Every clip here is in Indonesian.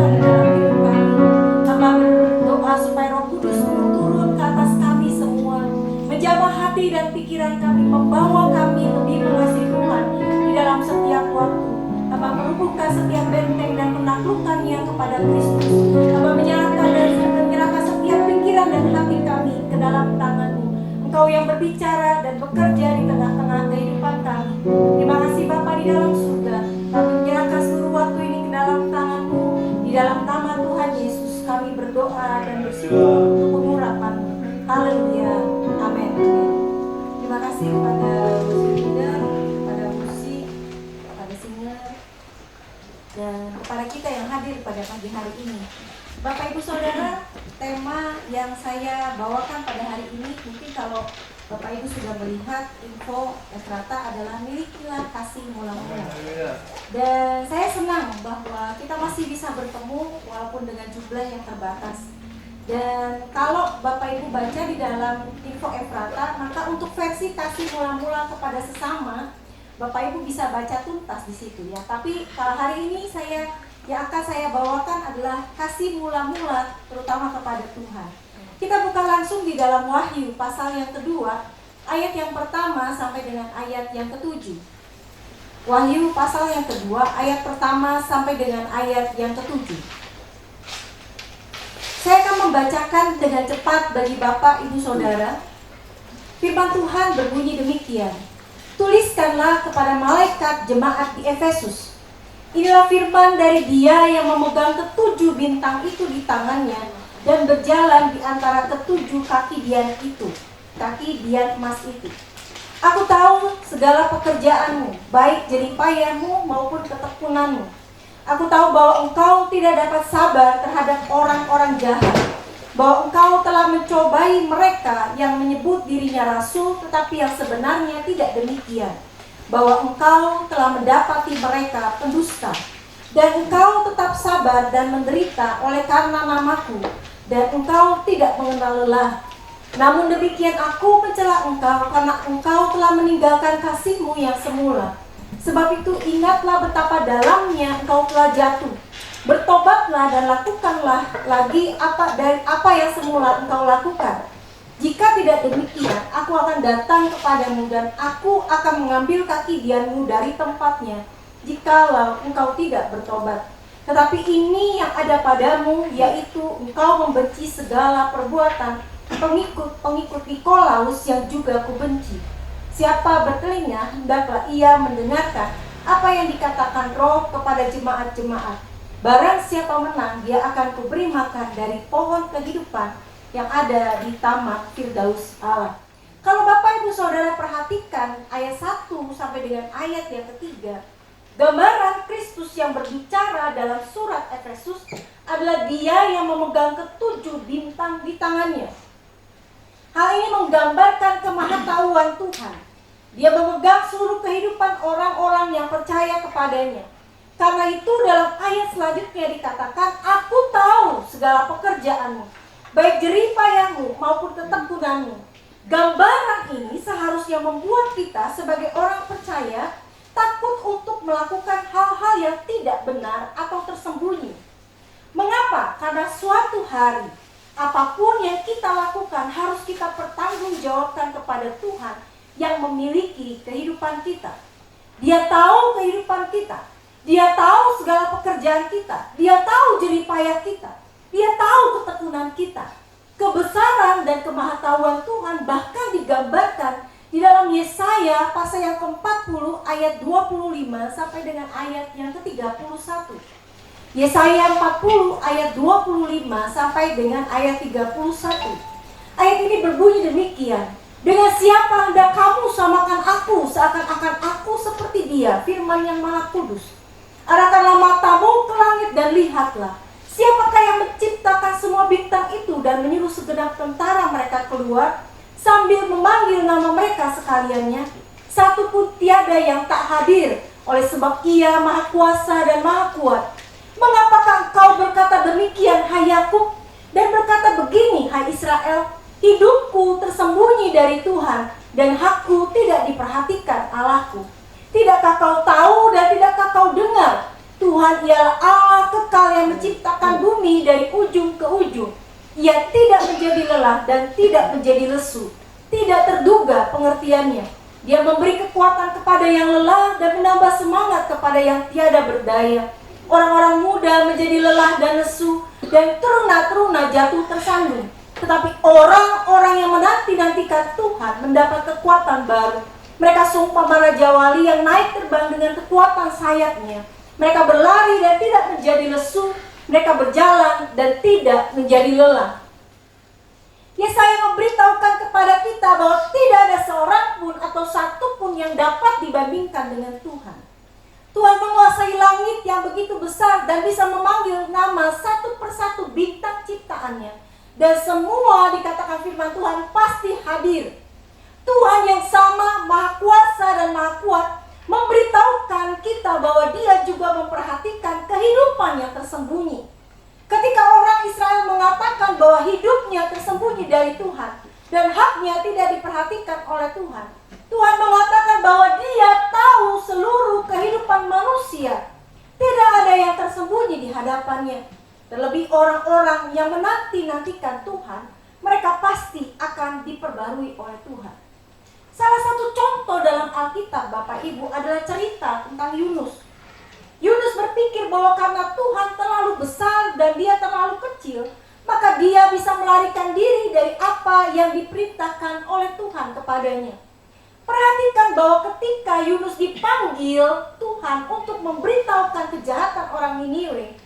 lakukan di dalam hidup kami. Hamba berdoa supaya Roh Kudus turun ke atas kami semua, menjamah hati dan pikiran kami, membawa kami lebih mengasihi Tuhan di dalam setiap waktu. Hamba merubuhkan setiap benteng dan menaklukkannya kepada Kristus. Hamba menyerahkan setiap pikiran dan hati kami ke dalam tangan-Mu. Engkau yang berbicara dan bekerja di tengah-tengah kehidupan kami. Terima kasih Bapa di dalam surga. Kami menyerahkan seluruh waktu ini ke dalam tangan-Mu. Di dalam nama Tuhan Yesus kami berdoa dan bersyukur untuk pengurapan-Mu. Haleluya. Amin. Terima kasih kepada leader, kepada musik, kepada singer, dan kepada kita yang hadir pada pagi hari ini. Bapak Ibu Saudara, tema yang saya bawakan pada hari ini, mungkin kalau Bapak Ibu sudah melihat info Efrata adalah milikilah kasih mula-mula. Dan saya senang bahwa kita masih bisa bertemu walaupun dengan jumlah yang terbatas. Dan kalau Bapak Ibu baca di dalam info Efrata, maka untuk versi kasih mula-mula kepada sesama, Bapak Ibu bisa baca tuntas di situ ya. Tapi kalau hari ini yang akan saya bawakan adalah kasih mula-mula terutama kepada Tuhan. Kita buka langsung di dalam Wahyu pasal yang kedua, ayat yang pertama sampai dengan ayat yang ketujuh. Wahyu pasal yang kedua, ayat pertama sampai dengan ayat yang ketujuh. Saya akan membacakan dengan cepat bagi Bapak, Ibu, Saudara. Firman Tuhan berbunyi demikian. Tuliskanlah kepada malaikat jemaat di Efesus. Inilah firman dari Dia yang memegang ketujuh bintang itu di tangannya dan berjalan di antara ketujuh kaki dian itu, kaki dian emas itu. Aku tahu segala pekerjaanmu, baik jeripayahmu maupun ketekunanmu. Aku tahu bahwa engkau tidak dapat sabar terhadap orang-orang jahat, bahwa engkau telah mencobai mereka yang menyebut dirinya rasul, tetapi yang sebenarnya tidak demikian, bahwa engkau telah mendapati mereka pendusta, dan engkau tetap sabar dan menderita oleh karena namaku, dan engkau tidak mengenal lelah. Namun demikian aku mencela engkau karena engkau telah meninggalkan kasihmu yang semula. Sebab itu ingatlah betapa dalamnya engkau telah jatuh. Bertobatlah dan lakukanlah lagi apa yang semula engkau lakukan. Jika tidak demikian, aku akan datang kepadamu dan aku akan mengambil kaki dianmu dari tempatnya, jikalau engkau tidak bertobat. Tetapi ini yang ada padamu, yaitu engkau membenci segala perbuatan pengikut Nikolaus yang juga kubenci. Siapa bertelinga, hendaklah ia mendengarkan apa yang dikatakan Roh kepada jemaat-jemaat. Barang siapa menang, dia akan kuberi makan dari pohon kehidupan yang ada di taman Firdaus Allah. Kalau Bapak Ibu Saudara perhatikan ayat 1 sampai dengan ayat yang ketiga, gambaran Kristus yang berbicara dalam surat Efesus adalah Dia yang memegang ketujuh bintang di tangannya. Hal ini menggambarkan kemahatauan Tuhan. Dia memegang seluruh kehidupan orang-orang yang percaya kepadanya. Karena itu dalam ayat selanjutnya dikatakan, aku tahu segala pekerjaanmu, baik jeripayahmu maupun ketekunanmu. Gambaran ini seharusnya membuat kita sebagai orang percaya takut untuk melakukan hal-hal yang tidak benar atau tersembunyi. Mengapa? Karena suatu hari, apapun yang kita lakukan harus kita pertanggungjawabkan kepada Tuhan yang memiliki kehidupan kita. Dia tahu kehidupan kita. Dia tahu segala pekerjaan kita. Dia tahu jeripayah kita. Dia tahu ketekunan kita. Kebesaran dan kemahatauan Tuhan bahkan digambarkan di dalam Yesaya pasal yang ke-40 ayat 25 sampai dengan ayat yang ke-31. Yesaya 40 ayat 25 sampai dengan ayat 31. Ayat ini berbunyi demikian. Dengan siapa hendak kamu samakan aku, seakan-akan aku seperti Dia, firman yang Maha Kudus. Arahkanlah matamu ke langit dan lihatlah. Siapakah yang menciptakan semua bintang itu dan menyuruh segenap tentara mereka keluar, sambil memanggil nama mereka sekaliannya? Satu pun tiada yang tak hadir, oleh sebab Ia Maha Kuasa dan Maha Kuat. Mengapakah engkau berkata demikian, hai Yakub, dan berkata begini, hai Israel? Hidupku tersembunyi dari Tuhan, dan hakku tidak diperhatikan Allahku. Tidakkah kau tahu dan tidakkah kau dengar? Tuhan ialah Allah kekal yang menciptakan bumi dari ujung ke ujung. Ia tidak menjadi lelah dan tidak menjadi lesu. Tidak terduga pengertiannya. Dia memberi kekuatan kepada yang lelah dan menambah semangat kepada yang tiada berdaya. Orang-orang muda menjadi lelah dan lesu, dan teruna-teruna jatuh tersandung. Tetapi orang-orang yang menanti-nantikan Tuhan mendapat kekuatan baru. Mereka seumpama raja wali yang naik terbang dengan kekuatan sayapnya. Mereka berlari dan tidak menjadi lesu. Mereka berjalan dan tidak menjadi lelah. Yesaya memberitahukan kepada kita bahwa tidak ada seorang pun atau satu pun yang dapat dibandingkan dengan Tuhan. Tuhan menguasai langit yang begitu besar dan bisa memanggil nama satu persatu bintang ciptaannya. Dan semua dikatakan firman Tuhan pasti hadir. Tuhan yang sama, maha kuasa dan maha kuat, memberitahukan kita bahwa dia juga memperhatikan kehidupan yang tersembunyi. Ketika orang Israel mengatakan bahwa hidupnya tersembunyi dari Tuhan dan haknya tidak diperhatikan oleh Tuhan, Tuhan mengatakan bahwa dia tahu seluruh kehidupan manusia. Tidak ada yang tersembunyi di hadapannya. Terlebih orang-orang yang menanti-nantikan Tuhan, mereka pasti akan diperbarui oleh Tuhan. Salah satu contoh dalam Alkitab, Bapak Ibu, adalah cerita tentang Yunus. Yunus berpikir bahwa karena Tuhan terlalu besar dan dia terlalu kecil, maka dia bisa melarikan diri dari apa yang diperintahkan oleh Tuhan kepadanya. Perhatikan bahwa ketika Yunus dipanggil Tuhan untuk memberitahukan kejahatan orang Niniwe,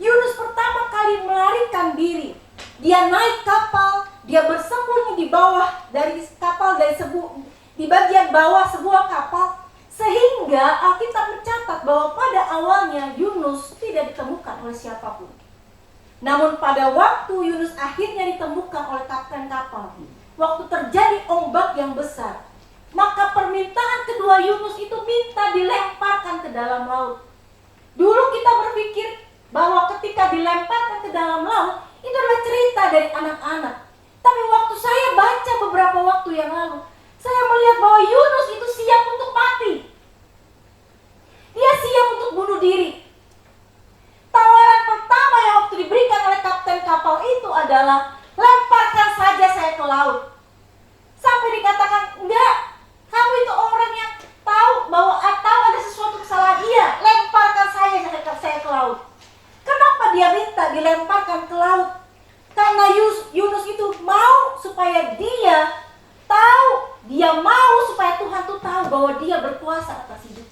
Yunus pertama kali melarikan diri. Dia naik kapal, dia bersembunyi di bawah dari kapal, di bagian bawah sebuah kapal, sehingga Alkitab mencatat bahwa pada awalnya Yunus tidak ditemukan oleh siapapun. Namun pada waktu Yunus akhirnya ditemukan oleh kapten kapal, waktu terjadi ombak yang besar, maka permintaan kedua Yunus itu minta dilemparkan ke dalam laut. Dulu kita berpikir bahwa ketika dilemparkan ke dalam laut, itu adalah cerita dari anak-anak. Tapi waktu saya baca beberapa waktu yang lalu, saya melihat bahwa Yunus itu siap untuk mati. Dia siap untuk bunuh diri. Tawaran pertama yang waktu diberikan oleh kapten kapal itu adalah, lemparkan saja saya ke laut. Sampai dikatakan, enggak, kamu itu orang yang tahu bahwa atau ada sesuatu kesalahan. Iya, lemparkan saya ke laut. Kenapa dia minta dilemparkan ke laut? Karena Yunus itu mau supaya dia tahu, dia mau supaya Tuhan tuh tahu bahwa dia berkuasa atas hidup.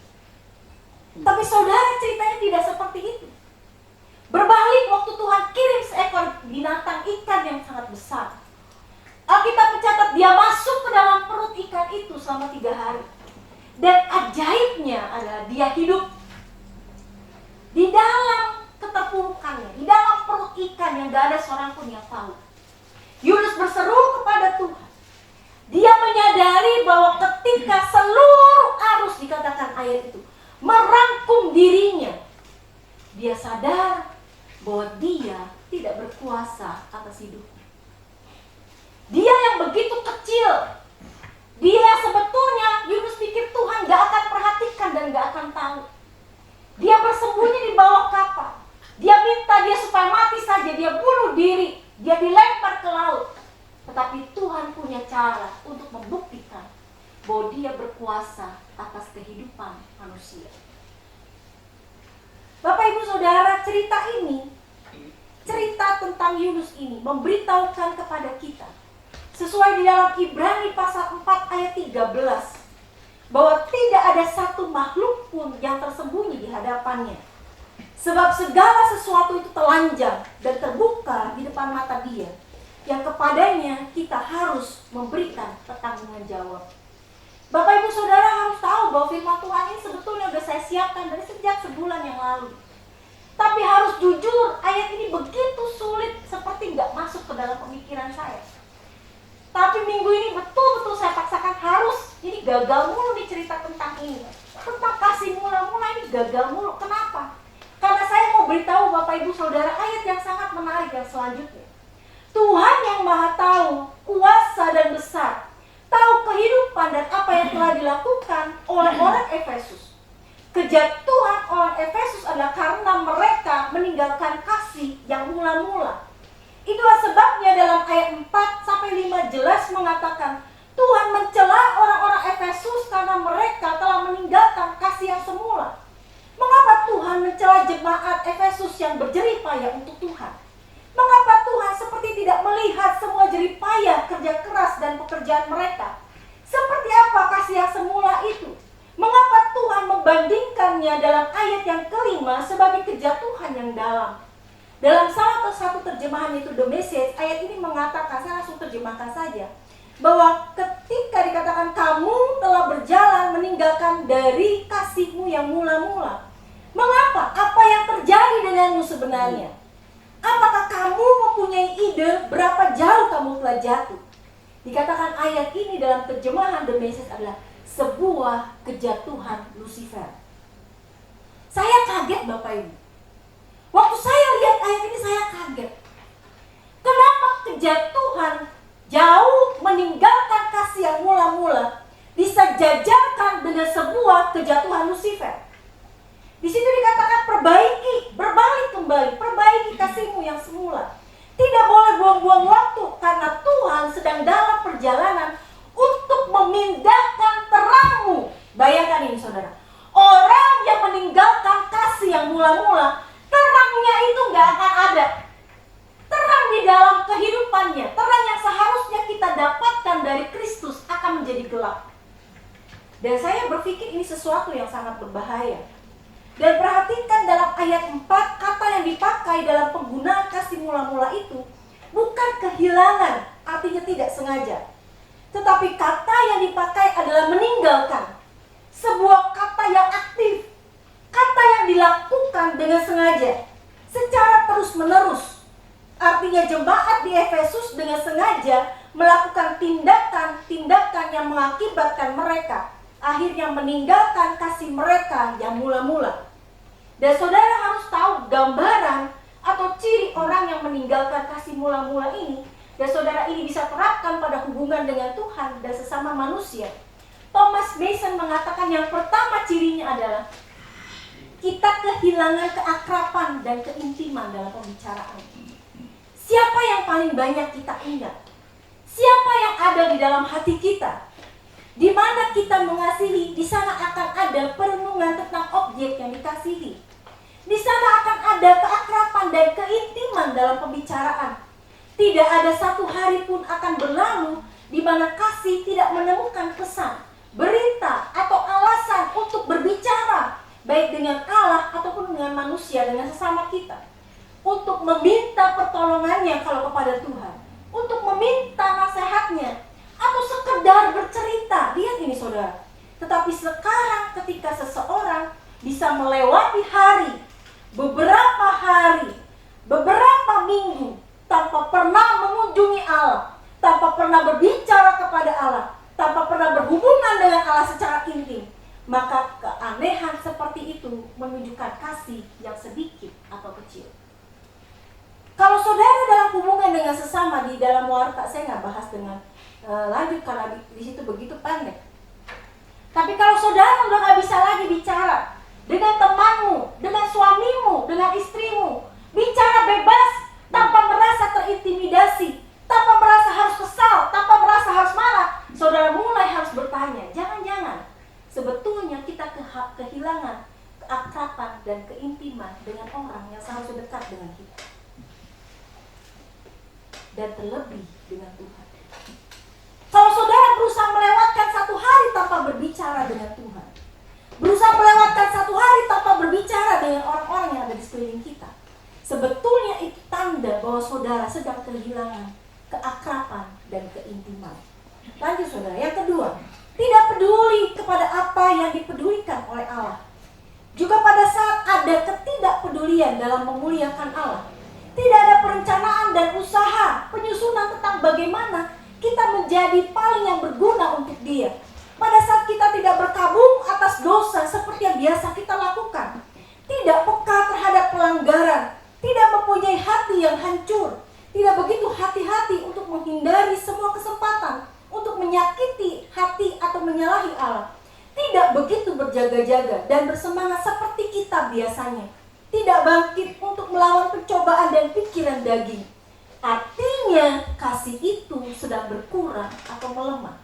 Tapi saudara, ceritanya tidak seperti itu. Berbalik waktu Tuhan kirim seekor binatang ikan yang sangat besar. Alkitab mencatat dia masuk ke dalam perut ikan itu selama 3 hari. Dan ajaibnya adalah dia hidup di dalam keterpurukannya, di dalam perut ikan yang gak ada seorang pun yang tahu. Yunus berseru kepada Tuhan. Dia menyadari bahwa ketika seluruh arus, dikatakan ayat itu, merangkum dirinya, dia sadar bahwa dia tidak berkuasa atas hidupnya. Dia yang begitu kecil, dia yang sebetulnya Yunus pikir Tuhan gak akan perhatikan dan gak akan tahu. Dia bersembunyi di bawah kapal. Dia minta dia supaya mati saja, dia bunuh diri, dia dilempar ke laut. Tetapi Tuhan punya cara untuk membuktikan bahwa dia berkuasa atas kehidupan manusia. Bapak Ibu Saudara, cerita ini, cerita tentang Yunus ini memberitahukan kepada kita, sesuai di dalam Ibrani pasal 4 ayat 13, bahwa tidak ada satu makhluk pun yang tersembunyi di hadapannya. Sebab segala sesuatu itu telanjang dan terbuka di depan mata dia, yang kepadanya kita harus memberikan pertanggungan jawab. Bapak Ibu Saudara harus tahu bahwa firman Tuhan ini sebetulnya sudah saya siapkan dari sejak sebulan yang lalu. Tapi harus jujur, ayat ini begitu sulit, seperti nggak masuk ke dalam pemikiran saya. Tapi minggu ini betul-betul saya paksakan harus, ini gagal mulu nih cerita tentang ini. Tentang kasih mula-mula ini gagal mulu. Kenapa? Karena saya mau beritahu Bapak Ibu Saudara ayat yang sangat menarik yang selanjutnya. Tuhan yang maha tahu, kuasa dan besar, tahu kehidupan dan apa yang telah dilakukan oleh orang Efesus. Kejatuhan orang Efesus adalah karena mereka meninggalkan kasih yang mula-mula. Itulah sebabnya dalam ayat 4-5 jelas mengatakan Tuhan mencela orang-orang Efesus karena mereka telah meninggalkan kasih yang semula. Mengapa Tuhan mencela jemaat Efesus yang berjerih payah untuk Tuhan? Mengapa Tuhan seperti tidak melihat semua jerih payah, kerja keras dan pekerjaan mereka? Seperti apa kasih yang semula itu? Mengapa Tuhan membandingkannya dalam ayat yang kelima sebagai kejatuhan yang dalam? Dalam salah satu terjemahan itu The Message, ayat ini mengatakan, saya langsung terjemahkan saja, bahwa ketika dikatakan kamu telah berjalan meninggalkan dari kasihmu yang mula-mula. Mengapa? Apa yang terjadi denganmu sebenarnya? Apakah kamu mempunyai ide berapa jauh kamu telah jatuh? Dikatakan ayat ini dalam terjemahan The Message adalah sebuah kejatuhan Lucifer. Saya kaget Bapak Ibu. Waktu saya lihat ayat ini saya kaget. Kenapa kejatuhan jauh meninggalkan kasih yang mula-mula bisa jajarkan dengan sebuah kejatuhan Lucifer? Di situ dikatakan perbaiki, berbalik kembali, perbaiki kasihmu yang semula. Tidak boleh buang-buang waktu karena Tuhan sedang dalam perjalanan untuk memindahkan terangmu. Bayangkan ini saudara. Orang yang meninggalkan kasih yang mula-mula, terangnya itu gak akan ada. Terang di dalam kehidupannya, terang yang seharusnya kita dapatkan dari Kristus akan menjadi gelap. Dan saya berpikir ini sesuatu yang sangat berbahaya. Dan perhatikan dalam ayat 4, kata yang dipakai dalam penggunaan kasih mula-mula itu bukan kehilangan, artinya tidak sengaja. Tetapi kata yang dipakai adalah meninggalkan. Sebuah kata yang aktif, kata yang dilakukan dengan sengaja, secara terus-menerus. Artinya jemaat di Efesus dengan sengaja melakukan tindakan-tindakan yang mengakibatkan mereka akhirnya meninggalkan kasih mereka yang mula-mula. Dan saudara harus tahu gambaran atau ciri orang yang meninggalkan kasih mula-mula ini. Dan saudara ini bisa terapkan pada hubungan dengan Tuhan dan sesama manusia. Thomas Mason mengatakan yang pertama cirinya adalah kita kehilangan keakraban dan keintiman dalam pembicaraan. Siapa yang paling banyak kita ingat? Siapa yang ada di dalam hati kita? Di mana kita mengasihi, di sana akan ada perenungan tentang objek yang dikasihi. Di sana akan ada keakraban dan keintiman dalam pembicaraan. Tidak ada satu hari pun akan berlalu di mana kasih tidak menemukan pesan, berita, atau alasan untuk berbicara, baik dengan Allah ataupun dengan manusia, dengan sesama kita. Untuk meminta pertolongannya kalau kepada Tuhan, untuk meminta nasihatnya, atau sekedar bercerita. Lihat ini saudara. Tetapi sekarang ketika seseorang bisa melewati hari, beberapa minggu tanpa pernah mengunjungi Allah, tanpa pernah berbicara kepada Allah, tanpa pernah berhubungan dengan Allah secara intim, maka keanehan seperti itu menunjukkan kasih yang sedikit atau kecil. Kalau saudara dalam hubungan dengan sesama di dalam warta, saya nggak bahas dengan lanjut karena di situ begitu pendek. Tapi kalau saudara udah nggak bisa lagi bicara dengan temanmu, dengan suamimu, dengan istrimu, bicara bebas tanpa merasa terintimidasi, tanpa merasa harus kesal, tanpa merasa harus marah, saudara mulai harus bertanya, jangan-jangan sebetulnya kita kehilangan keakraban dan keintiman dengan orang yang seharusnya dekat dengan kita, dan terlebih dengan Tuhan. Kalau saudara berusaha melewatkan satu hari tanpa berbicara dengan Tuhan, berusaha melewatkan satu hari tanpa berbicara dengan orang-orang yang ada di sekeliling kita, sebetulnya itu tanda bahwa saudara sedang kehilangan keakraban dan keintiman. Lanjut saudara, yang kedua, tidak peduli kepada apa yang dipedulikan oleh Allah. Juga pada saat ada ketidakpedulian dalam memuliakan Allah, tidak ada perencanaan dan usaha penyusunan tentang bagaimana kita menjadi paling yang berguna untuk Dia. Pada saat kita tidak berkabung atas dosa seperti yang biasa kita lakukan, tidak peka terhadap pelanggaran, tidak mempunyai hati yang hancur, tidak begitu hati-hati untuk menghindari semua kesempatan untuk menyakiti hati atau menyalahi Allah, tidak begitu berjaga-jaga dan bersemangat seperti kita biasanya. Tidak bangkit untuk melawan pencobaan dan pikiran daging. Artinya kasih itu sedang berkurang atau melemah.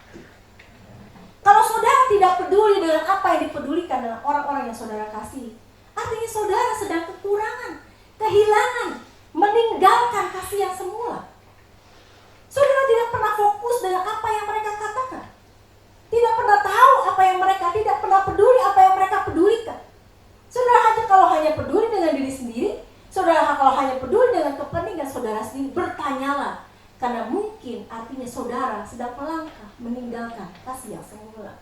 Kalau saudara tidak peduli dengan apa yang dipedulikan dengan orang-orang yang saudara kasih, artinya saudara sedang kekurangan, kehilangan, meninggalkan kasih yang semula. Saudara tidak pernah fokus dengan apa yang mereka katakan. Tidak pernah tahu apa yang mereka, tidak pernah peduli apa yang mereka pedulikan. Saudara kalau hanya peduli dengan diri sendiri, saudara kalau hanya peduli dengan kepentingan saudara sendiri, bertanyalah. Karena mungkin artinya saudara sedang melangkah meninggalkan kasih yang semula.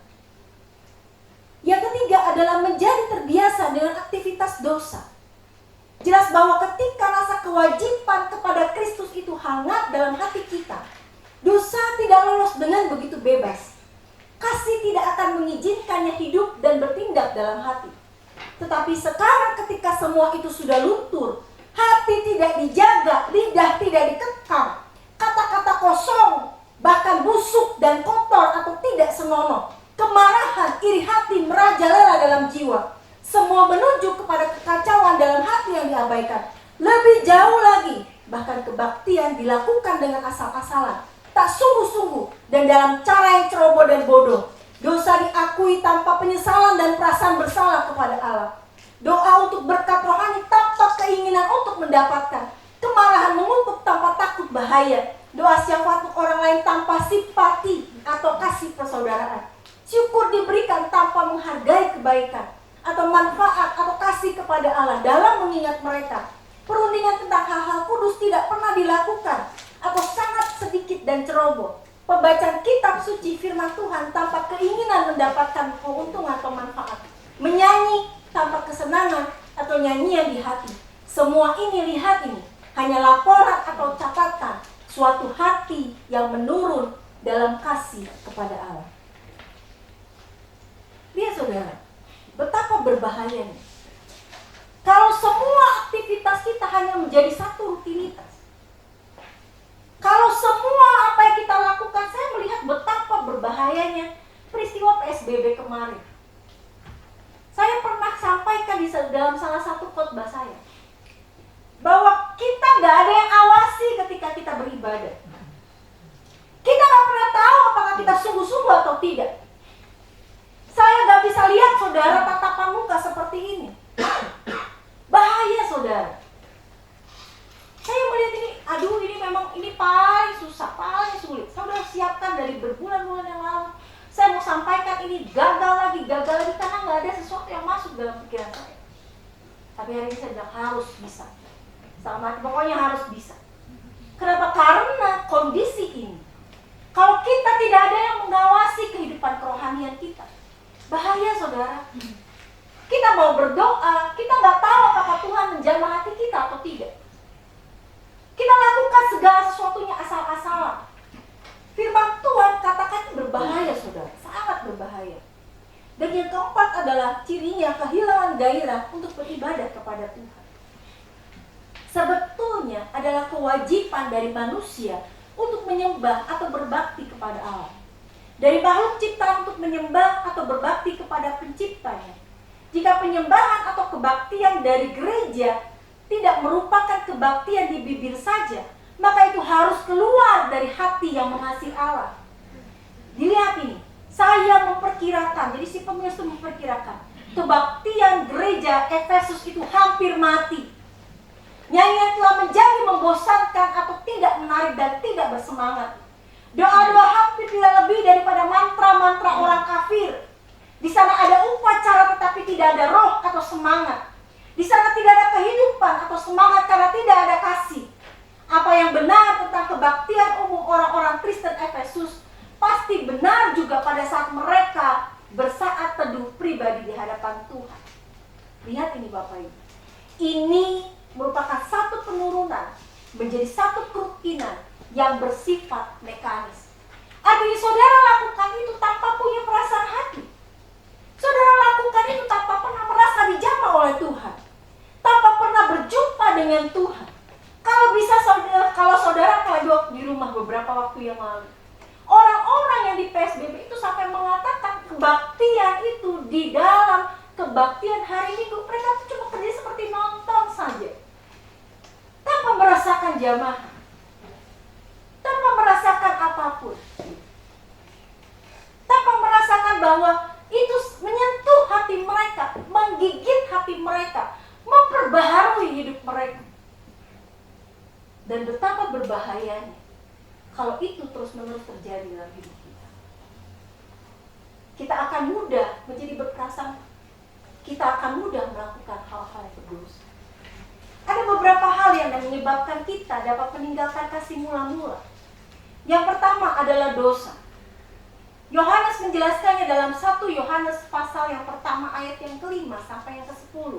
Yang ketiga adalah menjadi terbiasa dengan aktivitas dosa. Jelas bahwa ketika rasa kewajiban kepada Kristus itu hangat dalam hati kita, dosa tidak lolos dengan begitu bebas. Kasih tidak akan mengizinkannya hidup dan bertindak dalam hati. Tetapi sekarang ketika semua itu sudah luntur, hati tidak dijaga, lidah tidak dikekang, kata-kata kosong, bahkan busuk dan kotor atau tidak senonoh, kemarahan, iri hati merajalela dalam jiwa. Semua menuju kepada kekacauan dalam hati yang diabaikan. Lebih jauh lagi, bahkan kebaktian dilakukan dengan asal-asalan, tak sungguh-sungguh, dan dalam cara yang ceroboh dan bodoh. Dosa diakui tanpa penyesalan dan perasaan bersalah kepada Allah. Doa untuk berkat rohani tanpa keinginan untuk mendapatkan. Kemarahan mengutuk tanpa takut bahaya. Doa syafaat untuk orang lain tanpa simpati atau kasih persaudaraan. Syukur diberikan tanpa menghargai kebaikan atau manfaat atau kasih kepada Allah dalam mengingat mereka. Perundingan tentang hal-hal kudus tidak pernah dilakukan atau sangat sedikit dan ceroboh. Pembacaan kitab suci firman Tuhan tanpa keinginan mendapatkan keuntungan atau manfaat. Menyanyi tanpa kesenangan atau nyanyian di hati. Semua ini, lihat ini, hanya laporan atau catatan suatu hati yang menurun dalam kasih kepada Allah. Lihat saudara, betapa berbahayanya kalau semua aktivitas kita hanya menjadi satu rutinitas. Kalau semua apa yang kita lakukan, saya melihat betapa berbahayanya peristiwa PSBB kemarin. Saya pernah sampaikan di dalam salah satu khotbah saya bahwa kita nggak ada yang awasi ketika kita beribadah. Kita nggak pernah tahu apakah kita sungguh-sungguh atau tidak. Saya nggak bisa lihat saudara tatapan muka seperti ini. Bahaya saudara. Saya melihat ini, aduh ini memang ini paling susah, paling sulit. Saudara siapkan dari berbulan-bulan yang lalu. Saya mau sampaikan ini gagal lagi karena nggak ada sesuatu yang masuk dalam pikiran saya. Tapi hari ini saya bilang harus bisa. Sama pokoknya harus bisa. Kenapa? Karena kondisi ini. Kalau kita tidak ada yang mengawasi kehidupan kerohanian kita, bahaya saudara. Kita mau berdoa, kita nggak tahu apakah Tuhan menjamah hati kita atau tidak. Kita lakukan segala sesuatunya asal-asalan. Firman Tuhan katakan berbahaya saudara, sangat berbahaya. Dan yang keempat adalah cirinya kehilangan gairah untuk beribadah kepada Tuhan. Sebetulnya adalah kewajiban dari manusia untuk menyembah atau berbakti kepada Allah. Dari makhluk ciptaan untuk menyembah atau berbakti kepada penciptanya. Jika penyembahan atau kebaktian dari gereja tidak merupakan kebaktian di bibir saja, maka itu harus keluar dari hati yang mengasihi Allah. Dilihat ini, saya memperkirakan, jadi si penulis itu memperkirakan, kebaktian gereja Efesus itu hampir mati. Nyanyian telah menjadi membosankan atau tidak menarik dan tidak bersemangat. Doa-doa hampir tidak lebih daripada mantra-mantra orang kafir. Di sana ada upacara tetapi tidak ada roh atau semangat. Di sana tidak ada kehidupan atau semangat karena tidak ada kasih. Apa yang benar tentang kebaktian umum orang-orang Kristen Efesus pasti benar juga pada saat mereka bersaat teduh pribadi di hadapan Tuhan. Lihat ini Bapak Ibu. Ini merupakan satu penurunan menjadi satu kerutinan yang bersifat mekanis. Artinya saudara lakukan itu tanpa punya perasaan hati. Saudara lakukan itu tanpa pernah merasa dijamah oleh Tuhan, tanpa pernah berjumpa dengan Tuhan. Kalau bisa kalau saudara kalau di rumah beberapa waktu yang lalu, orang-orang yang di PSBB itu sampai mengatakan kebaktian itu di dalam kebaktian hari Minggu, mereka tuh cuma kerja seperti nonton saja, tanpa merasakan jamaah, tanpa merasakan apapun, tanpa merasakan bahwa itu menyentuh hati mereka, menggigit hati mereka, memperbaharui hidup mereka. Dan betapa berbahayanya kalau itu terus-menerus terjadi dalam hidup kita. Kita akan mudah menjadi berprasangka, kita akan mudah melakukan hal-hal yang berdosa. Ada beberapa hal yang menyebabkan kita dapat meninggalkan kasih mula-mula. Yang pertama adalah dosa. Yohanes menjelaskannya dalam 1 Yohanes pasal yang pertama ayat yang ke-5 sampai yang ke-10.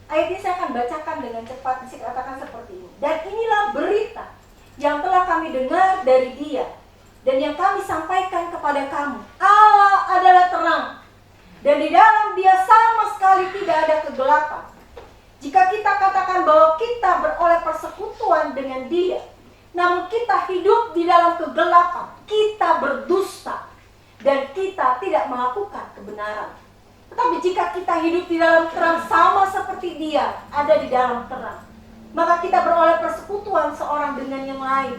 Ayat ini saya akan bacakan dengan cepat, dikatakan seperti ini. Dan inilah berita yang telah kami dengar dari Dia, dan yang kami sampaikan kepada kamu. Allah adalah terang, dan di dalam Dia sama sekali tidak ada kegelapan. Jika kita katakan bahwa kita beroleh persekutuan dengan Dia, namun kita hidup di dalam kegelapan, kita berdusta, dan kita tidak melakukan kebenaran. Tetapi jika kita hidup di dalam terang sama seperti Dia ada di dalam terang, maka kita beroleh persekutuan seorang dengan yang lain.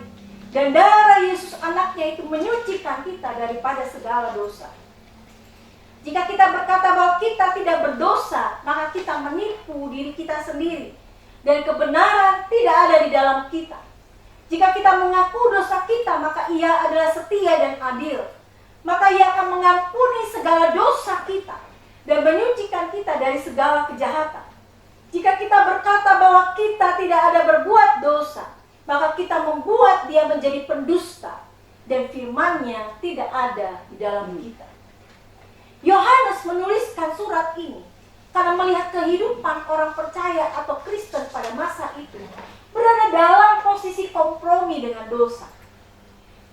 Dan darah Yesus anaknya itu menyucikan kita daripada segala dosa. Jika kita berkata bahwa kita tidak berdosa, maka kita menipu diri kita sendiri, dan kebenaran tidak ada di dalam kita. Jika kita mengaku dosa kita, maka Ia adalah setia dan adil. Maka Ia akan mengampuni segala dosa kita dan menyucikan kita dari segala kejahatan. Jika kita berkata bahwa kita tidak ada berbuat dosa, maka kita membuat Dia menjadi pendusta, dan firman-Nya tidak ada di dalam kita. Yohanes menuliskan surat ini karena melihat kehidupan orang percaya atau Kristen pada masa itu berada dalam posisi kompromi dengan dosa.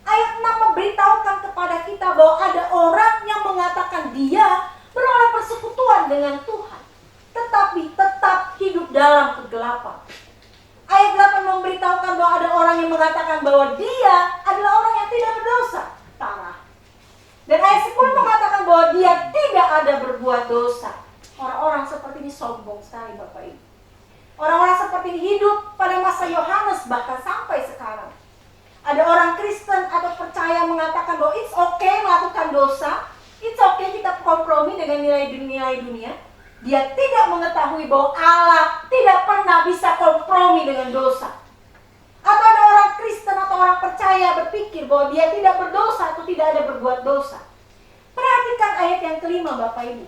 Ayat 6 memberitahukan kepada kita bahwa ada orang yang mengatakan dia beroleh persekutuan dengan Tuhan, tetapi tetap hidup dalam kegelapan. Ayat 8 memberitahukan bahwa ada orang yang mengatakan bahwa dia adalah orang yang tidak berdosa, parah. Dan ayat 10 mengatakan bahwa dia tidak ada berbuat dosa. Orang-orang seperti ini sombong sekali, Bapak Ibu. Orang-orang seperti ini hidup pada masa Yohanes, bahkan sampai sekarang. Ada orang Kristen atau percaya mengatakan bahwa it's okay melakukan dosa, it's okay kita kompromi dengan nilai-nilai dunia. Dia tidak mengetahui bahwa Allah tidak pernah bisa kompromi dengan dosa. Atau ada orang Kristen atau orang percaya berpikir bahwa dia tidak berdosa atau tidak ada berbuat dosa. Perhatikan ayat yang kelima, Bapak Ibu.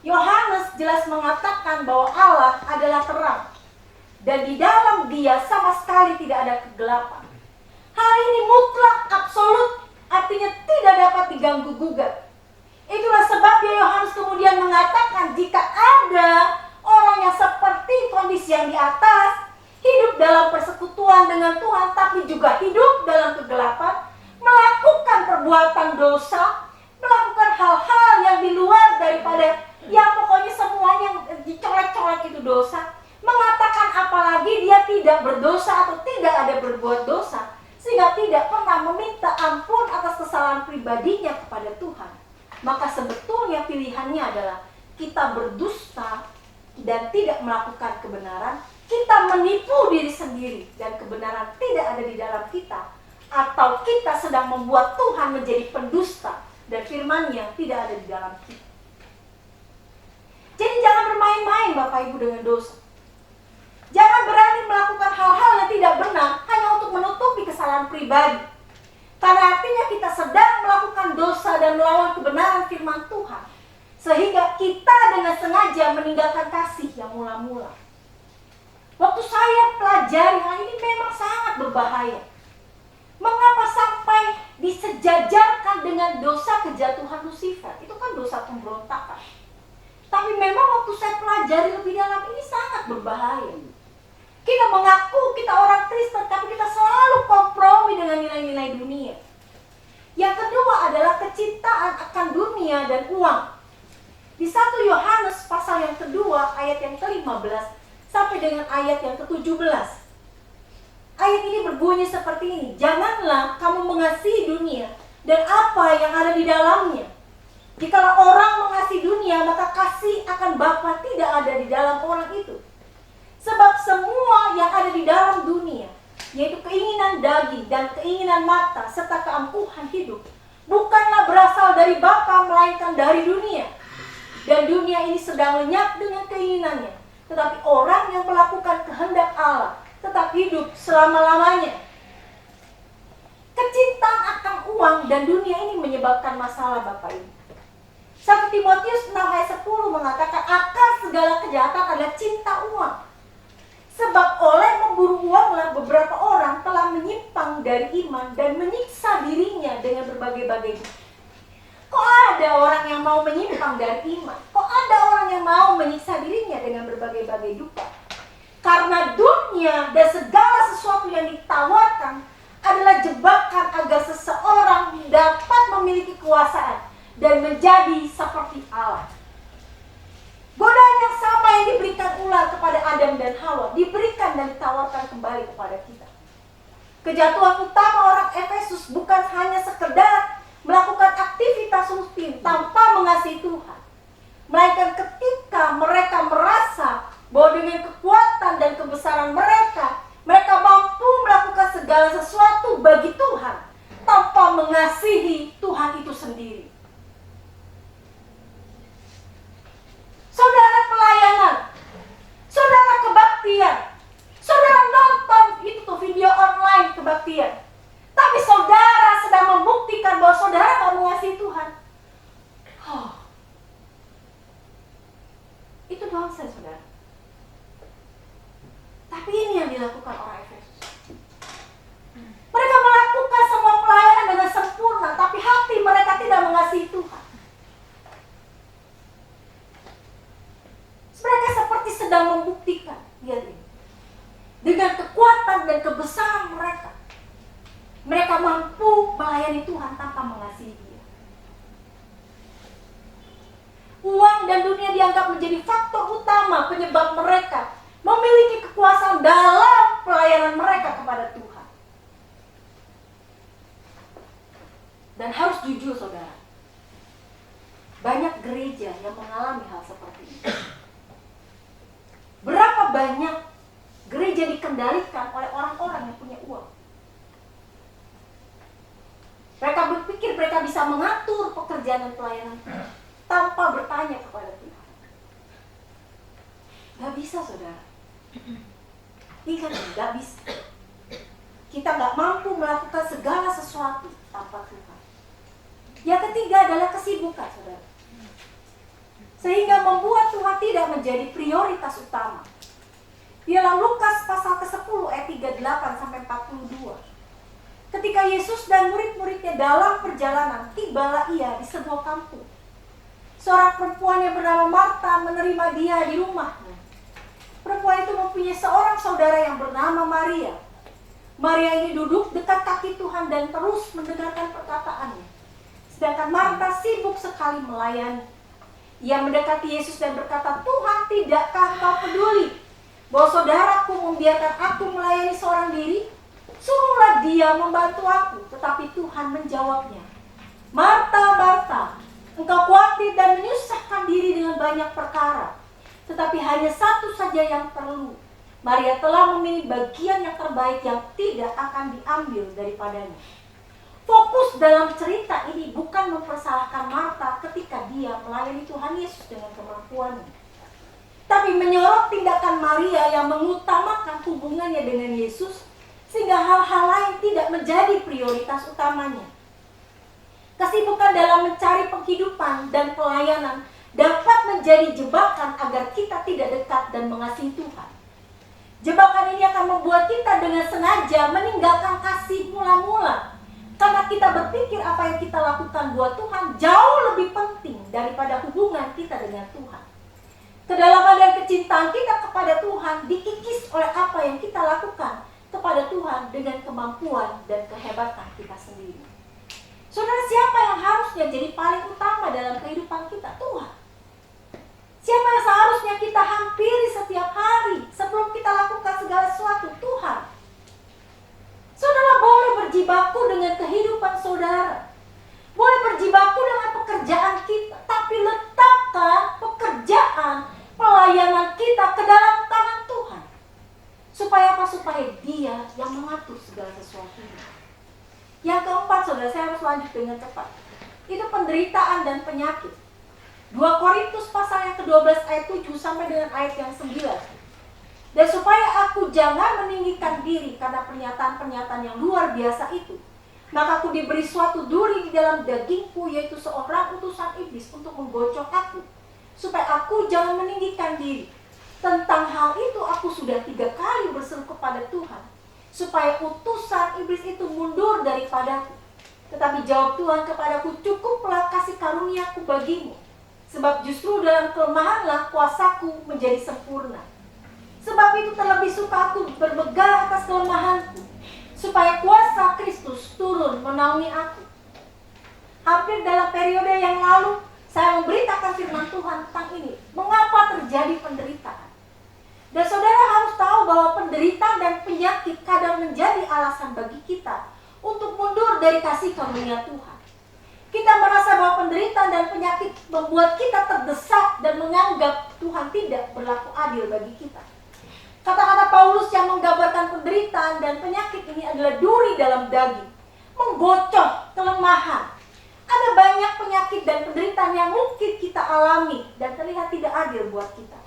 Yohanes jelas mengatakan bahwa Allah adalah terang, dan di dalam Dia sama sekali tidak ada kegelapan. Hal ini mutlak, absolut, artinya tidak dapat diganggu-gugat. Itulah sebabnya Yohanes kemudian mengatakan jika ada orang yang seperti kondisi yang di atas, hidup dalam persekutuan dengan Tuhan, tapi juga hidup dalam kegelapan, melakukan perbuatan dosa, melakukan hal-hal yang di luar daripada, ya pokoknya semuanya yang dicolek-colek itu dosa, mengatakan apalagi dia tidak berdosa atau tidak ada berbuat dosa, sehingga tidak pernah meminta ampun atas kesalahan pribadinya kepada Tuhan. Maka sebetulnya pilihannya adalah kita berdusta dan tidak melakukan kebenaran, kita menipu diri sendiri dan kebenaran tidak ada di dalam kita, atau kita sedang membuat Tuhan menjadi pendusta dan firman-Nya tidak ada di dalam kita. Jadi jangan bermain-main Bapak Ibu dengan dosa. Jangan berani melakukan hal-hal yang tidak benar hanya untuk menutupi kesalahan pribadi. Karena artinya kita sedang melakukan dosa dan melawan kebenaran firman Tuhan, sehingga kita dengan sengaja meninggalkan kasih yang mula-mula. Waktu saya pelajari hal ini memang sangat berbahaya. Mengapa sampai disejajarkan dengan dosa kejatuhan Lucifer? Itu kan dosa pemberontakan. Tapi memang waktu saya pelajari lebih dalam, ini sangat berbahaya. Kita mengaku kita orang Kristen, tapi kita selalu kompromi dengan nilai-nilai dunia. Yang kedua adalah kecintaan akan dunia dan uang. Di 1 Yohanes pasal yang kedua, ayat yang ke-15 sampai dengan ayat yang ke-17. Ayat ini berbunyi seperti ini. Janganlah kamu mengasihi dunia dan apa yang ada di dalamnya. Jikalau orang mengasihi dunia, maka kasih akan Bapa tidak ada di dalam orang itu. Sebab semua yang ada di dalam dunia, yaitu keinginan daging dan keinginan mata, serta keangkuhan hidup, bukanlah berasal dari Bapa, melainkan dari dunia. Dan dunia ini sedang lenyap dengan keinginannya. Tetapi orang yang melakukan kehendak Allah tetap hidup selama-lamanya. Kecintaan akan uang dan dunia ini menyebabkan masalah Bapak Ibu. 1 Timotius 6 ayat 10 mengatakan akar segala kejahatan adalah cinta uang. Sebab oleh memburu uanglah beberapa orang telah menyimpang dari iman dan menyiksa dirinya dengan berbagai-bagai duka. Kok ada orang yang mau menyimpang dari iman? Kok ada orang yang mau menyiksa dirinya dengan berbagai-bagai duka? Karena dunia dan segala sesuatu yang ditawarkan adalah jebakan agar seseorang dapat memiliki kekuasaan dan menjadi seperti Allah. Godaan yang sama yang diberikan ular kepada Adam dan Hawa diberikan dan ditawarkan kembali kepada kita. Kejatuhan utama orang Efesus bukan hanya sekedar melakukan aktivitas rutin tanpa mengasihi Tuhan, melainkan ketika mereka merasa bahwa dengan kekuatan dan kebesaran mereka mampu melakukan segala sesuatu bagi Tuhan tanpa mengasihi Tuhan itu sendiri. Saudara pelayanan, saudara kebaktian, saudara nonton itu tuh video online kebaktian, tapi saudara sedang membuktikan bahwa saudara gak mengasihi Tuhan. Itu dosa saudara. Tapi ini yang dilakukan orang Efesus. Mereka melakukan semua pelayanan dengan sempurna, tapi hati mereka tidak mengasihi Tuhan. Mereka seperti sedang membuktikan, lihat ini, dengan kekuatan dan kebesaran mereka, mereka mampu melayani Tuhan tanpa mengasihi Dia. Uang dan dunia dianggap menjadi faktor utama penyebab mereka memiliki kekuasaan dalam pelayanan mereka kepada Tuhan. Dan harus jujur saudara, banyak gereja yang mengalami hal seperti ini. Berapa banyak gereja dikendalikan oleh orang-orang yang punya uang. Mereka berpikir mereka bisa mengatur pekerjaan dan pelayanan tanpa bertanya kepada Tuhan. Gak bisa saudara. Ingat, gak bisa. Kita gak mampu melakukan segala sesuatu tanpa Tuhan. Yang ketiga adalah kesibukan saudara, sehingga membuat Tuhan tidak menjadi prioritas utama. Ialah Lukas pasal ke-10 ayat 38-42. Ketika Yesus dan murid-muridnya dalam perjalanan, tibalah ia di sebuah kampung. Seorang perempuan yang bernama Marta menerima dia di rumahnya. Perempuan itu mempunyai seorang saudara yang bernama Maria. Maria ini duduk dekat kaki Tuhan dan terus mendengarkan perkataannya. Sedangkan Marta sibuk sekali melayani. Ia mendekati Yesus dan berkata, Tuhan, tidakkah kau peduli bahwa saudaraku membiarkan aku melayani seorang diri? Suruhlah dia membantu aku. Tetapi Tuhan menjawabnya, Marta, Marta, engkau khawatir dan menyusahkan diri dengan banyak perkara. Tetapi hanya satu saja yang perlu. Maria telah memilih bagian yang terbaik yang tidak akan diambil daripadanya. Fokus dalam cerita ini bukan mempersalahkan Marta ketika dia melayani Tuhan Yesus dengan kemampuannya, tapi menyorot tindakan Maria yang mengutamakan hubungannya dengan Yesus, sehingga hal-hal lain tidak menjadi prioritas utamanya. Kesibukan dalam mencari penghidupan dan pelayanan dapat menjadi jebakan agar kita tidak dekat dan mengasihi Tuhan. Jebakan ini akan membuat kita dengan sengaja meninggalkan kasih mula-mula, karena kita berpikir apa yang kita lakukan buat Tuhan jauh lebih penting daripada hubungan kita dengan Tuhan. Kedalaman dan kecintaan kita kepada Tuhan dikikis oleh apa yang kita lakukan kepada Tuhan dengan kemampuan dan kehebatan kita sendiri. Saudara, siapa yang harusnya jadi paling utama dalam kehidupan kita? Tuhan. Siapa yang seharusnya kita hampiri setiap hari sebelum kita lakukan segala sesuatu? Tuhan. Saudara boleh berjibaku dengan kehidupan saudara, supaya Dia yang mengatur segala sesuatu. Yang keempat, saudara, saya harus lanjut dengan cepat. Itu penderitaan dan penyakit. 2 Korintus pasal yang ke-12 ayat 7 sampai dengan ayat yang 9. Dan supaya aku jangan meninggikan diri karena pernyataan-pernyataan yang luar biasa itu, maka aku diberi suatu duri di dalam dagingku, yaitu seorang utusan iblis untuk menggocok aku, supaya aku jangan meninggikan diri. Tentang hal itu aku sudah 3 kali berseru kepada Tuhan, supaya utusan iblis itu mundur daripadaku. Tetapi jawab Tuhan kepadaku, cukuplah kasih karuniaku bagimu, sebab justru dalam kelemahanlah kuasaku menjadi sempurna. Sebab itu terlebih suka aku bermegah atas kelemahanku, supaya kuasa Kristus turun menaungi aku. Hampir dalam periode yang lalu, saya memberitakan firman Tuhan tentang ini. Mengapa terjadi penderitaan? Dan saudara harus tahu bahwa penderitaan dan penyakit kadang menjadi alasan bagi kita untuk mundur dari kasih karunia Tuhan. Kita merasa bahwa penderitaan dan penyakit membuat kita terdesak dan menganggap Tuhan tidak berlaku adil bagi kita. Kata-kata Paulus yang menggambarkan penderitaan dan penyakit ini adalah duri dalam daging, menggocok kelemahan. Ada banyak penyakit dan penderitaan yang mungkin kita alami dan terlihat tidak adil buat kita.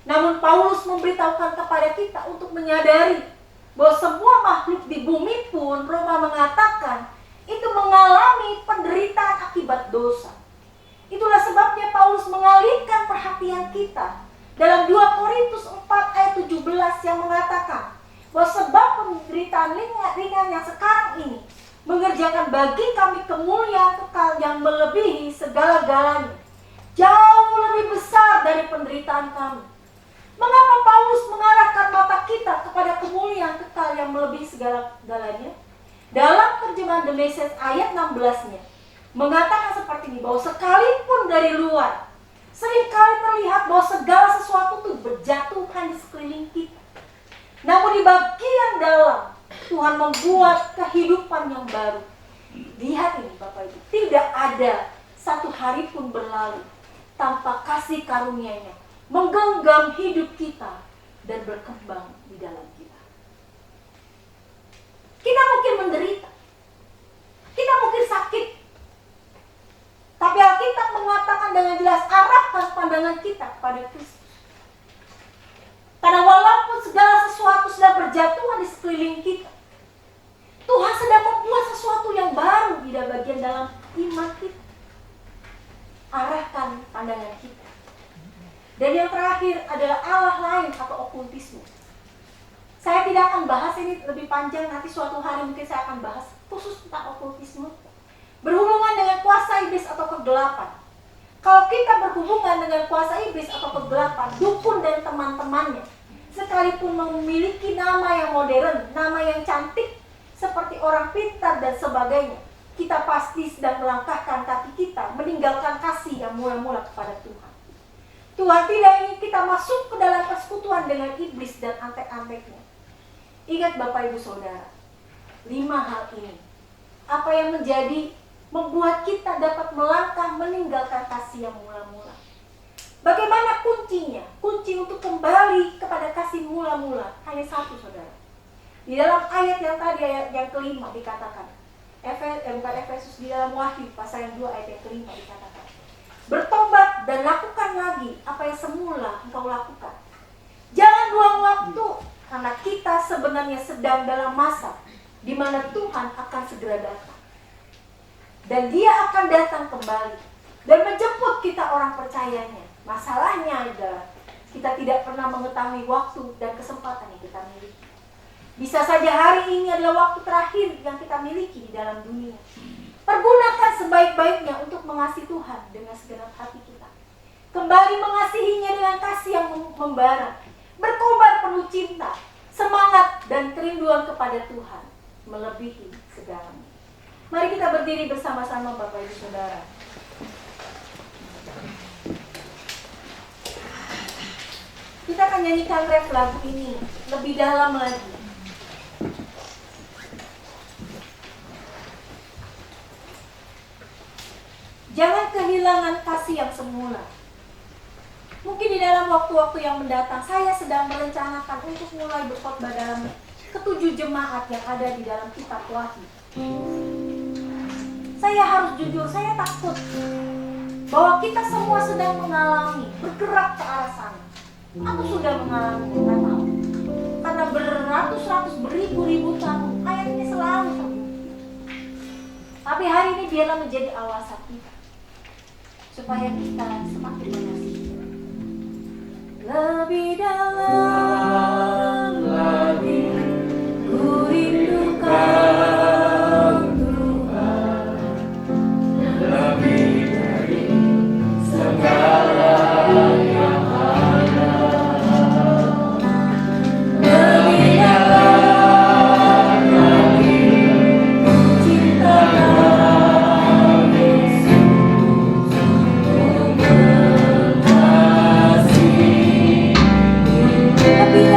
Namun Paulus memberitahukan kepada kita untuk menyadari bahwa semua makhluk di bumi pun, Roma mengatakan, itu mengalami penderitaan akibat dosa. Itulah sebabnya Paulus mengalihkan perhatian kita dalam 2 Korintus 4 ayat 17 yang mengatakan bahwa sebab penderitaan ringan yang sekarang ini mengerjakan bagi kami kemuliaan kekal yang melebihi segala-galanya, jauh lebih besar dari penderitaan kami. Mengapa Paulus mengarahkan mata kita kepada kemuliaan kekal yang melebihi segala-galanya? Dalam terjemahan The Message ayat 16-nya mengatakan seperti ini, bahwa sekalipun dari luar seringkali terlihat bahwa segala sesuatu itu berjatuhan di sekeliling kita, namun di bagian dalam Tuhan membuat kehidupan yang baru. Lihat ini Bapak Ibu, tidak ada satu hari pun berlalu tanpa kasih karunia-Nya menggenggam hidup kita dan berkembang di dalam kita. Kita mungkin menderita, kita mungkin sakit, tapi Alkitab mengatakan dengan jelas, arahkan pandangan kita kepada Kristus. Karena walaupun segala sesuatu sudah berjatuhan di sekeliling kita, Tuhan sedang membuat sesuatu yang baru di bagian dalam iman kita. Arahkan pandangan kita. Dan yang terakhir adalah Allah lain atau okultisme. Saya tidak akan bahas ini lebih panjang, nanti suatu hari mungkin saya akan bahas khusus tentang okultisme. Berhubungan dengan kuasa iblis atau kegelapan. Kalau kita berhubungan dengan kuasa iblis atau kegelapan, dukun dan teman-temannya, sekalipun memiliki nama yang modern, nama yang cantik, seperti orang pintar dan sebagainya, kita pasti sedang melangkahkan kaki kita, meninggalkan kasih yang mula-mula kepada Tuhan. Tuhan tidak ingin kita masuk ke dalam persekutuan dengan iblis dan antek-anteknya. Ingat Bapak Ibu Saudara, 5 hal ini, apa yang membuat kita dapat melangkah meninggalkan kasih yang mula-mula. Bagaimana kuncinya? Kunci untuk kembali kepada kasih mula-mula hanya satu, saudara. Di dalam ayat yang tadi, ayat yang kelima dikatakan, Efesus, di dalam Wahyu pasal yang 2 ayat yang kelima dikatakan, bertobat dan lakukan lagi apa yang semula engkau lakukan. Jangan buang waktu, karena kita sebenarnya sedang dalam masa di mana Tuhan akan segera datang. Dan Dia akan datang kembali dan menjemput kita orang percayanya. Masalahnya adalah kita tidak pernah mengetahui waktu dan kesempatan yang kita miliki. Bisa saja hari ini adalah waktu terakhir yang kita miliki di dalam dunia. Pergunakan sebaik-baiknya untuk mengasihi Tuhan dengan segenap hati kita. Kembali mengasihinya dengan kasih yang membara. Berkobar penuh cinta, semangat dan kerinduan kepada Tuhan melebihi segalanya. Mari kita berdiri bersama-sama Bapak Ibu Saudara. Kita akan nyanyikan ref lagu ini lebih dalam lagi. Jangan kehilangan kasih yang semula. Mungkin di dalam waktu-waktu yang mendatang, saya sedang merencanakan untuk mulai berkhotbah dalam ketujuh jemaat yang ada di dalam kitab Wahyu. Saya harus jujur, saya takut bahwa kita semua sedang mengalami, bergerak ke arah sana. Aku sudah mengalami, nggak tahu. Karena beratus-ratus, beribu-ribu tahun, ayat ini selalu terbukti. Tapi hari ini biarlah menjadi awasan kita, supaya kita semakin mengasihi. Lebih dalam lagi ku rindukan Tuhan, lebih dari segala yang ada. Lebih dalam lagi ku cintakan Yesus, ku mengasihi. Lebih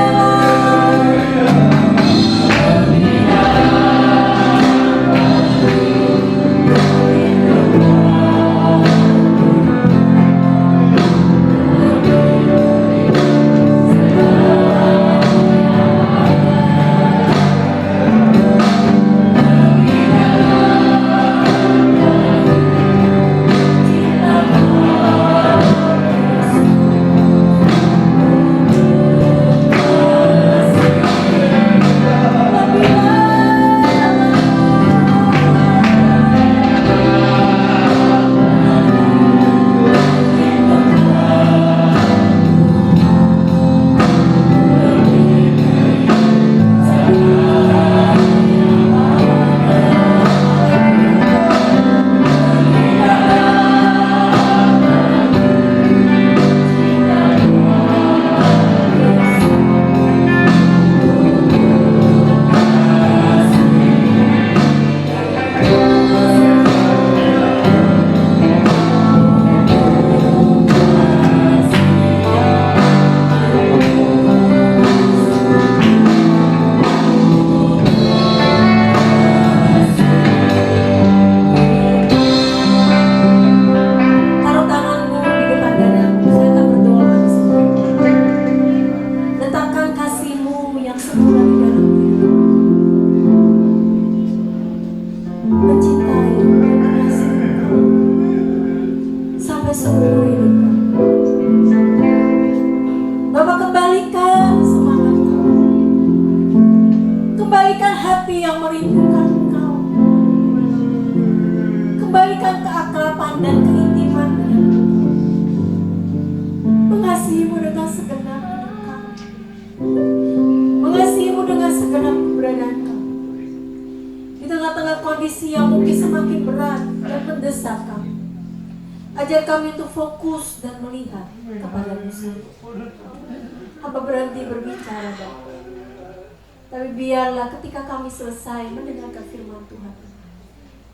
kondisi yang mungkin semakin berat dan mendesak kami. Ajar kami untuk fokus dan melihat kepada Yesus. Hamba berhenti berbicara, Bapak. Tapi biarlah ketika kami selesai mendengarkan firman Tuhan,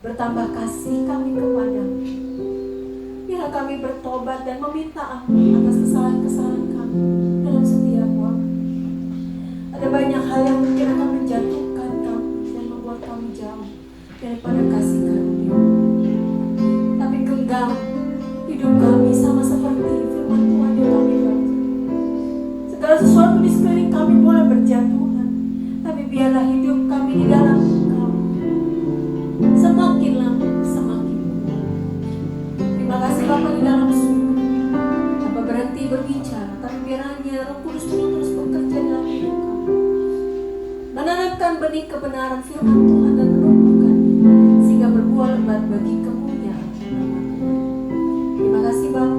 bertambah kasih kami kepadamu. Biarlah kami bertobat dan meminta ampun atas kesalahan-kesalahan kami dalam setiap waktu. Ada banyak hal yang mungkin akan menjatuhkan kami dan membuat kami jauh daripada kasih karunia. Tapi genggam hidup kami sama seperti firman Tuhan yang kami baca. Segala sesuatu di sekeliling kami boleh berjatuhan, tapi biarlah hidup kami di dalam Engkau semakin lama semakin. Terima kasih Bapa di dalam surga. Bapa berhenti berbicara, tapi biarnya Roh Kudus terus bekerja dalam hidup kami, menanamkan benih kebenaran firman Tuhan dan menumbuhkan sehingga berbuah lebat bagi kemuliaan nama Tuhan. Terima kasih Bapa.